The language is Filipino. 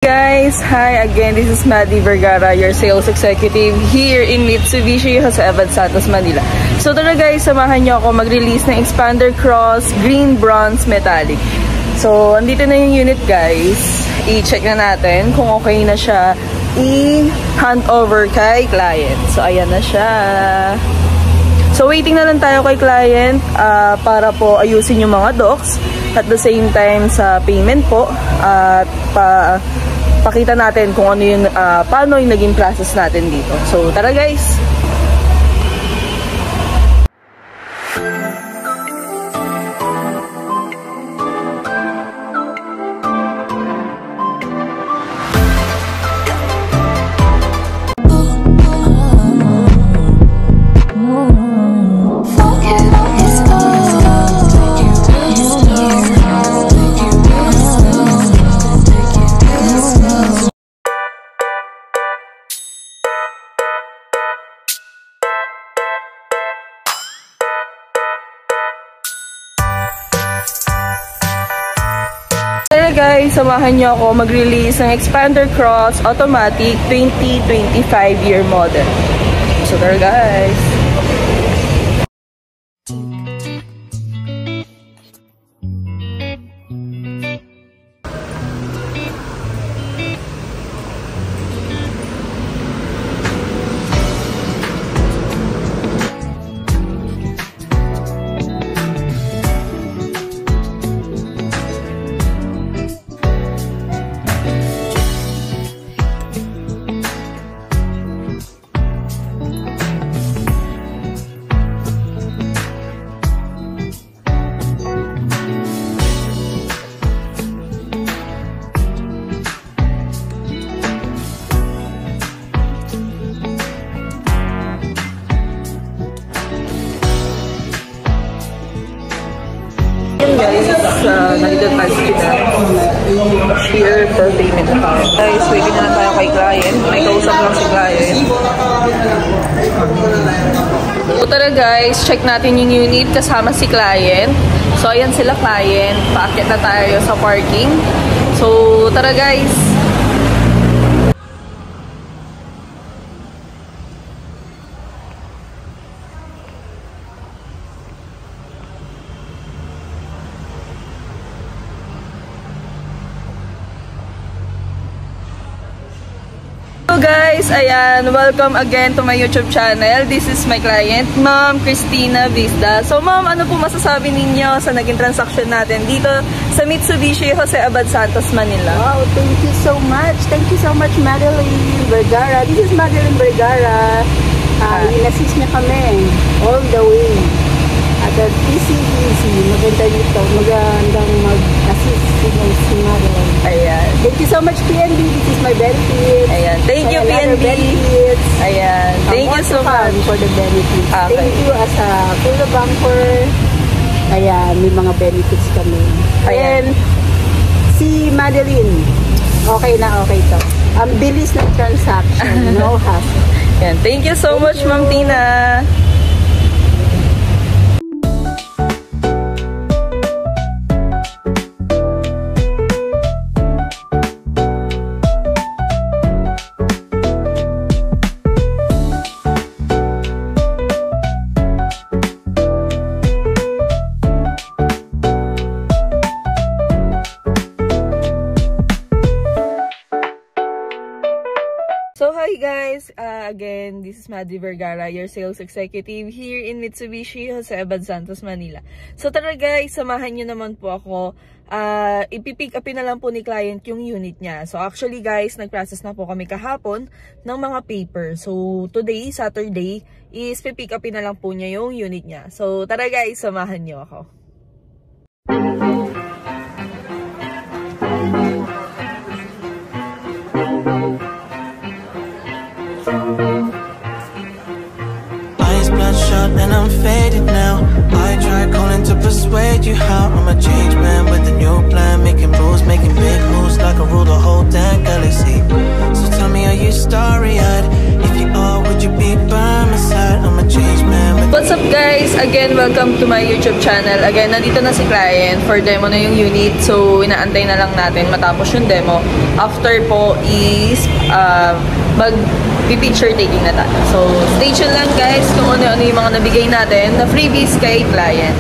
Guys, hi again, this is Maddie Vergara, your sales executive here in Mitsubishi Jose Abad Santos, Manila. So tara guys, samahan nyo ako mag-release ng Expander Cross Green Bronze Metallic. So andito na yung unit guys, i-check na natin kung okay na siya i-hand over kay client. So ayan na siya. So waiting na lang tayo kay client para po ayusin yung mga docs. At the same time sa payment po at pakita natin kung ano yung paano yung naging process natin dito. So tara guys. Guys, samahan nyo ako mag-release ng Expander Cross Automatic 2025 year model. So there guys. Guys, nandito tayo sa here for payment account. Guys, waiting na lang tayo kay client. May kausap lang si client. So tara guys, check natin yung unit kasama si client. So ayan sila client. Paakyat na tayo sa parking. So tara guys. So guys, ayan, welcome again to my YouTube channel. This is my client, Ma'am Cristina Vizda. So ma'am, ano po masasabi ninyo sa naging transaction natin dito sa Mitsubishi Jose Abad Santos, Manila? Wow, thank you so much. Thank you so much, Madeline Vergara. This is Madeline Vergara. In-assist niya kami all the way. At easy, maganda nito. Magandang mag-assist si Madeline. Ayan. Thank you so much, PNB. This is my benefit. Ayan. Thank you, PNB. Ayan. Thank you so much for the benefits. Okay. Thank you as a full banker. Ayan, may mga benefits kami. Ayan. And si Madeline, okay na okay to. Ang bilis ng transaction. No hassle. Ayan. Thank you so much, Ma'am Tina. So hi guys, again, this is Maddie Vergara, your sales executive here in Mitsubishi Jose Abad Santos, Manila. So tara guys, samahan nyo naman po ako. Ipipick upin na lang po ni client yung unit niya. So actually guys, nag-process na po kami kahapon ng mga paper. So today, Saturday, is pipick upin na lang po niya yung unit niya. So tara guys, samahan nyo ako. Eyes bloodshot and I'm faded now. I try calling to persuade you how I'm a changed man with a new plan, making rules, making big moves like I rule the whole damn galaxy. So tell me, are you starry-eyed? If you are, would you be by my side? I'm a changed man with What's up Guys, again, welcome to my YouTube channel. Again, nandito na si client for demo na yung unit. So, inaantay na lang natin matapos yung demo. After po is mag-picture taking na tayo. So, stay tuned lang guys kung ano-ano yung mga nabigay natin na freebies kay client.